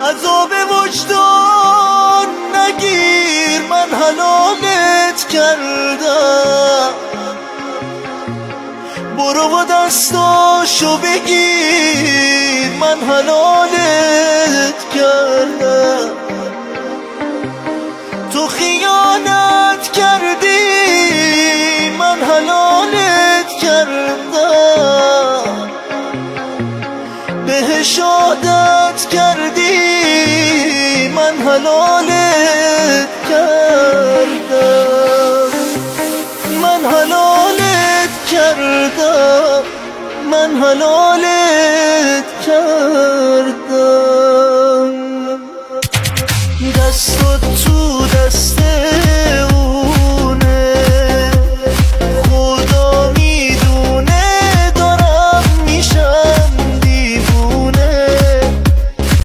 عذاب وجدان نگیر، من حلالت کردم. برو و دستاشو بگیر، من حلالت کردم. تو خیانت کردی، من حلالت کردم. بهش عادت کردی، من حلالت کردم. من حلالت کردم، من حلالت کردم. دست